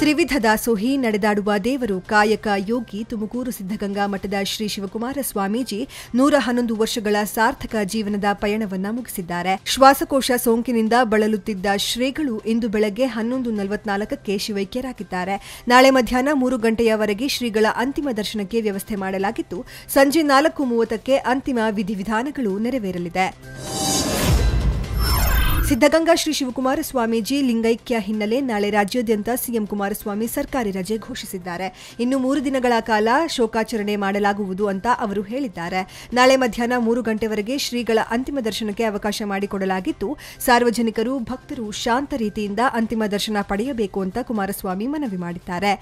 ತ್ರಿವಿಧ ದಾಸೋಹಿ ನಡೆದಾಡುವ ದೇವರು ಕಾಯಕ ಯೋಗಿ ತುಮಕೂರು ಸಿದ್ದಗಂಗಾ ಮಠದ ಶ್ರೀ ಶಿವಕುಮಾರ ಸ್ವಾಮೀಜಿ 111 ವರ್ಷಗಳ ಸಾರ್ಥಕ ಜೀವನದ ಪಯಣವನ್ನ ಮುಗಿಸಿದ್ದಾರೆ. ಶ್ವಾಸಕೋಶ ಸೋಂಕಿನಿಂದ ಬಳಲುತ್ತಿದ್ದ ಶ್ರೀಗಳು ಇಂದು ಬೆಳಗ್ಗೆ 11:44ಕ್ಕೆ ಶಿವೈಕ್ಯರಾಗಿದ್ದಾರೆ. ನಾಳೆ ಮಧ್ಯಾಹ್ನ 3 ಗಂಟೆಯವರೆಗೆ ಶ್ರೀಗಳ ಅಂತಿಮ ದರ್ಶನಕ್ಕೆ ವ್ಯವಸ್ಥೆ ಮಾಡಲಾಗಿದ್ದು, ಸಂಜೆ 4:30ಕ್ಕೆ ಅಂತಿಮ ವಿಧಿವಿಧಾನಗಳು ನೆರವೇರಲಿದೆ. ಸಿದ್ದಗಂಗಾ ಶ್ರೀ ಶಿವಕುಮಾರ ಸ್ವಾಮೀಜಿ ಲಿಂಗೈಕ್ಯ ಹಿನ್ನೆಲೆ ನಾಳೆ ರಾಜ್ಯಾದ್ಯಂತ ಸಿಎಂ ಕುಮಾರಸ್ವಾಮಿ ಸರ್ಕಾರಿ ರಜೆ ಘೋಷಿಸಿದ್ದಾರೆ. ಇನ್ನು 3 ದಿನಗಳ ಕಾಲ ಶೋಕಾಚರಣೆ ಮಾಡಲಾಗುವುದು ಅಂತ ಅವರು ಹೇಳಿದ್ದಾರೆ. ನಾಳೆ ಮಧ್ಯಾಹ್ನ 3 ಗಂಟೆವರೆಗೆ ಶ್ರೀಗಳ ಅಂತಿಮ ದರ್ಶನಕ್ಕೆ ಅವಕಾಶ ಮಾಡಿಕೊಡಲಾಗಿದ್ದು, ಸಾರ್ವಜನಿಕರು ಭಕ್ತರು ಶಾಂತ ರೀತಿಯಿಂದ ಅಂತಿಮ ದರ್ಶನ ಪಡೆಯಬೇಕು ಅಂತ ಕುಮಾರಸ್ವಾಮಿ ಮನವಿ ಮಾಡಿದ್ದಾರೆ.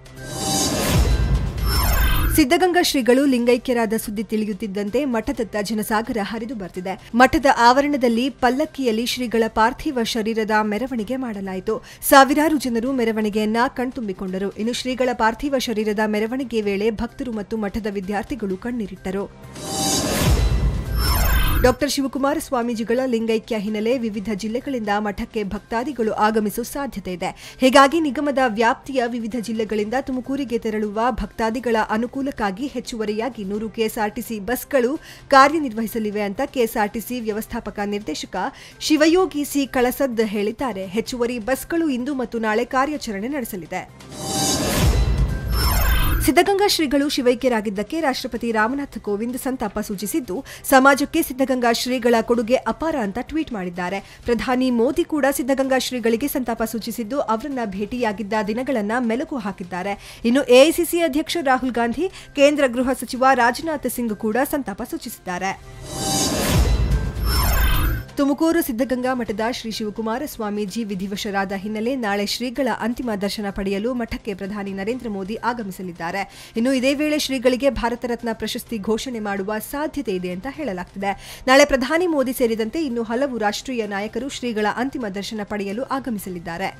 ಸಿದ್ದಗಂಗಾ ಶ್ರೀಗಳು ಲಿಂಗೈಕ್ಯರಾದ ಸುದ್ದಿ ತಿಳಿಯುತ್ತಿದ್ದಂತೆ ಮಠದತ್ತ ಜನಸಾಗರ ಹರಿದು ಬರ್ತಿದೆ. ಮಠದ ಆವರಣದಲ್ಲಿ ಪಲ್ಲಕ್ಕಿಯಲ್ಲಿ ಶ್ರೀಗಳ ಪಾರ್ಥಿವ ಶರೀರದ ಮೆರವಣಿಗೆ ಮಾಡಲಾಯಿತು. ಸಾವಿರಾರು ಜನರು ಮೆರವಣಿಗೆಯನ್ನ ಕಣ್ತುಂಬಿಕೊಂಡರು. ಇನ್ನು ಶ್ರೀಗಳ ಪಾರ್ಥಿವ ಶರೀರದ ಮೆರವಣಿಗೆ ವೇಳೆ ಭಕ್ತರು ಮತ್ತು ಮಠದ ವಿದ್ಯಾರ್ಥಿಗಳು ಕಣ್ಣೀರಿಟ್ಟರು. ಡಾ ಶಿವಕುಮಾರ ಸ್ವಾಮೀಜಿಗಳ ಲಿಂಗೈಕ್ಯ ಹಿನ್ನೆಲೆ ವಿವಿಧ ಜಿಲ್ಲೆಗಳಿಂದ ಮಠಕ್ಕೆ ಭಕ್ತಾದಿಗಳು ಆಗಮಿಸುವ ಸಾಧ್ಯತೆ ಇದೆ. ಹೀಗಾಗಿ ನಿಗಮದ ವ್ಯಾಪ್ತಿಯ ವಿವಿಧ ಜಿಲ್ಲೆಗಳಿಂದ ತುಮಕೂರಿಗೆ ತೆರಳುವ ಭಕ್ತಾದಿಗಳ ಅನುಕೂಲಕ್ಕಾಗಿ ಹೆಚ್ಚುವರಿಯಾಗಿ 100 ಕೆಎಸ್ಆರ್ಟಿಸಿ ಬಸ್ಗಳು ಕಾರ್ಯನಿರ್ವಹಿಸಲಿವೆ ಅಂತ ಕೆಎಸ್ಆರ್ಟಿಸಿ ವ್ಯವಸ್ಥಾಪಕ ನಿರ್ದೇಶಕ ಶಿವಯೋಗಿ ಸಿ ಕಳಸದ್ ಹೇಳಿದ್ದಾರೆ. ಹೆಚ್ಚುವರಿ ಬಸ್ಗಳು ಇಂದು ಮತ್ತು ನಾಳೆ ಕಾರ್ಯಾಚರಣೆ ನಡೆಸಲಿದೆ. ಸಿದ್ದಗಂಗಾ ಶ್ರೀಗಳು ಶಿವೈಕ್ಯರಾಗಿದ್ದಕ್ಕೆ ರಾಷ್ಟ್ರಪತಿ ರಾಮನಾಥ್ ಕೋವಿಂದ್ ಸಂತಾಪ ಸೂಚಿಸಿದ್ದು, ಸಮಾಜಕ್ಕೆ ಸಿದ್ದಗಂಗಾ ಶ್ರೀಗಳ ಕೊಡುಗೆ ಅಪಾರ ಅಂತ ಟ್ವೀಟ್ ಮಾಡಿದ್ದಾರೆ. ಪ್ರಧಾನಿ ಮೋದಿ ಕೂಡ ಸಿದ್ದಗಂಗಾ ಶ್ರೀಗಳಿಗೆ ಸಂತಾಪ ಸೂಚಿಸಿದ್ದು, ಅವರನ್ನ ಭೇಟಿಯಾಗಿದ್ದ ದಿನಗಳನ್ನ ಮೆಲುಕು ಹಾಕಿದ್ದಾರೆ. ಇನ್ನು ಎಐಸಿಸಿ ಅಧ್ಯಕ್ಷ ರಾಹುಲ್ ಗಾಂಧಿ, ಕೇಂದ್ರ ಗೃಹ ಸಚಿವ ರಾಜನಾಥ್ ಸಿಂಗ್ ಕೂಡ ಸಂತಾಪ ಸೂಚಿಸಿದ್ದಾರೆ. ತುಮಕೂರು ಸಿದ್ದಗಂಗಾ ಮಠದ ಶ್ರೀ ಶಿವಕುಮಾರ ಸ್ವಾಮೀಜಿ ವಿಧಿವಶರಾದ ಹಿನ್ನೆಲೆ ನಾಳೆ ಶ್ರೀಗಳ ಅಂತಿಮ ದರ್ಶನ ಪಡೆಯಲು ಮಠಕ್ಕೆ ಪ್ರಧಾನಿ ನರೇಂದ್ರ ಮೋದಿ ಆಗಮಿಸಲಿದ್ದಾರೆ. ಇನ್ನು ಇದೇ ವೇಳೆ ಶ್ರೀಗಳಿಗೆ ಭಾರತ ರತ್ನ ಪ್ರಶಸ್ತಿ ಘೋಷಣೆ ಮಾಡುವ ಸಾಧ್ಯತೆ ಇದೆ ಅಂತ ಹೇಳಲಾಗುತ್ತಿದೆ. ನಾಳೆ ಪ್ರಧಾನಿ ಮೋದಿ ಸೇರಿದಂತೆ ಇನ್ನು ಹಲವು ರಾಷ್ಟ್ರೀಯ ನಾಯಕರು ಶ್ರೀಗಳ ಅಂತಿಮ ದರ್ಶನ ಪಡೆಯಲು ಆಗಮಿಸಲಿದ್ದಾರೆ.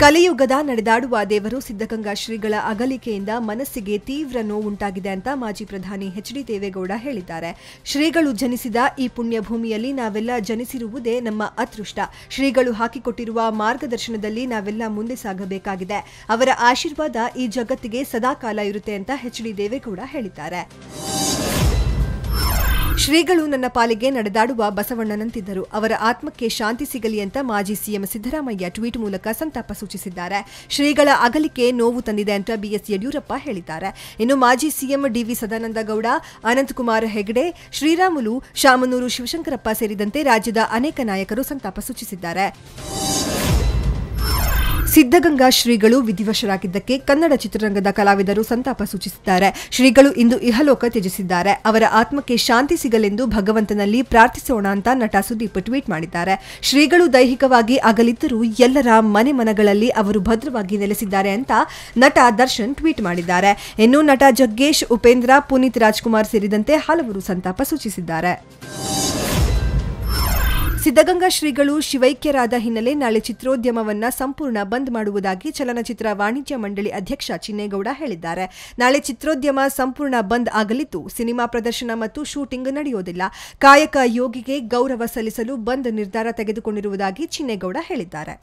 ಕಲಿಯುಗದ ನಡೆದಾಡುವ ದೇವರು ಸಿದ್ದಗಂಗಾ ಶ್ರೀಗಳ ಅಗಲಿಕೆಯಿಂದ ಮನಸ್ಸಿಗೆ ತೀವ್ರ ನೋವುಂಟಾಗಿದೆ ಅಂತ ಮಾಜಿ ಪ್ರಧಾನಿ ಎಚ್.ಡಿ. ದೇವೇಗೌಡ ಹೇಳಿದ್ದಾರೆ. ಶ್ರೀಗಳು ಜನಿಸಿದ ಈ ಪುಣ್ಯ ಭೂಮಿಯಲ್ಲಿ ನಾವೆಲ್ಲ ಜನಿಸಿರುವುದೇ ನಮ್ಮ ಅದೃಷ್ಟ. ಶ್ರೀಗಳು ಹಾಕಿಕೊಟ್ಟಿರುವ ಮಾರ್ಗದರ್ಶನದಲ್ಲಿ ನಾವೆಲ್ಲ ಮುಂದೆ ಸಾಗಬೇಕಾಗಿದೆ. ಅವರ ಆಶೀರ್ವಾದ ಈ ಜಗತ್ತಿಗೆ ಸದಾಕಾಲ ಇರುತ್ತೆ ಅಂತ ಎಚ್.ಡಿ. ದೇವೇಗೌಡ ಹೇಳಿದ್ದಾರೆ. ಶ್ರೀಗಳು ನನ್ನ ಪಾಲಿಗೆ ನಡೆದಾಡುವ ಬಸವಣ್ಣನಂತಿದ್ದರು. ಅವರ ಆತ್ಮಕ್ಕೆ ಶಾಂತಿ ಸಿಗಲಿ ಅಂತ ಮಾಜಿ ಸಿಎಂ ಸಿದ್ದರಾಮಯ್ಯ ಟ್ವೀಟ್ ಮೂಲಕ ಸಂತಾಪ ಸೂಚಿಸಿದ್ದಾರೆ. ಶ್ರೀಗಳ ಅಗಲಿಕೆ ನೋವು ತಂದಿದೆ ಅಂತ ಬಿಎಸ್ ಯಡಿಯೂರಪ್ಪ ಹೇಳಿದ್ದಾರೆ. ಇನ್ನು ಮಾಜಿ ಸಿಎಂ ಡಿವಿ ಸದಾನಂದಗೌಡ, ಅನಂತಕುಮಾರ್ ಹೆಗಡೆ, ಶ್ರೀರಾಮುಲು, ಶಾಮನೂರು ಶಿವಶಂಕರಪ್ಪ ಸೇರಿದಂತೆ ರಾಜ್ಯದ ಅನೇಕ ನಾಯಕರು ಸಂತಾಪ ಸೂಚಿಸಿದ್ದಾರೆ. ಸಿದ್ದಗಂಗಾ ಶ್ರೀಗಳು ವಿಧಿವಶರಾಗಿದ್ದಕ್ಕೆ ಕನ್ನಡ ಚಿತ್ರರಂಗದ ಕಲಾವಿದರು ಸಂತಾಪ ಸೂಚಿಸಿದ್ದಾರೆ. ಶ್ರೀಗಳು ಇಂದು ಇಹಲೋಕ ತ್ಯಜಿಸಿದ್ದಾರೆ. ಅವರ ಆತ್ಮಕ್ಕೆ ಶಾಂತಿ ಸಿಗಲೆಂದು ಭಗವಂತನಲ್ಲಿ ಪ್ರಾರ್ಥಿಸೋಣ ಅಂತ ನಟ ಸುದೀಪ್ ಟ್ವೀಟ್ ಮಾಡಿದ್ದಾರೆ. ಶ್ರೀಗಳು ದೈಹಿಕವಾಗಿ ಅಗಲಿದ್ದರೂ ಎಲ್ಲರ ಮನೆ ಮನಗಳಲ್ಲಿ ಅವರು ಭದ್ರವಾಗಿ ನೆಲೆಸಿದ್ದಾರೆ ಅಂತ ನಟ ದರ್ಶನ್ ಟ್ವೀಟ್ ಮಾಡಿದ್ದಾರೆ. ಇನ್ನು ನಟ ಜಗ್ಗೇಶ್, ಉಪೇಂದ್ರ, ಪುನೀತ್ ರಾಜ್ಕುಮಾರ್ ಸೇರಿದಂತೆ ಹಲವರು ಸಂತಾಪ ಸೂಚಿಸಿದ್ದಾರೆ. ಸಿದ್ದಗಂಗಾ ಶ್ರೀಗಳು ಶಿವೈಕ್ಯರಾದ ಹಿನ್ನೆಲೆ ನಾಳೆ ಚಿತ್ರೋದ್ಯಮವನ್ನ ಸಂಪೂರ್ಣ ಬಂದ್ ಮಾಡುವುದಾಗಿ ಚಲನಚಿತ್ರ ವಾಣಿಜ್ಯ ಮಂಡಳಿ ಅಧ್ಯಕ್ಷ ಚಿನ್ನೇಗೌಡ ಹೇಳಿದ್ದಾರೆ. ನಾಳೆ ಚಿತ್ರೋದ್ಯಮ ಸಂಪೂರ್ಣ ಬಂದ್ ಆಗಲಿದ್ದು, ಸಿನಿಮಾ ಪ್ರದರ್ಶನ ಮತ್ತು ಶೂಟಿಂಗ್ ನಡೆಯುವುದಿಲ್ಲ. ಕಾಯಕ ಯೋಗಿಗೆ ಗೌರವ ಸಲ್ಲಿಸಲು ಬಂದ್ ನಿರ್ಧಾರ ತೆಗೆದುಕೊಂಡಿರುವುದಾಗಿ ಚಿನ್ನೇಗೌಡ ಹೇಳಿದ್ದಾರೆ.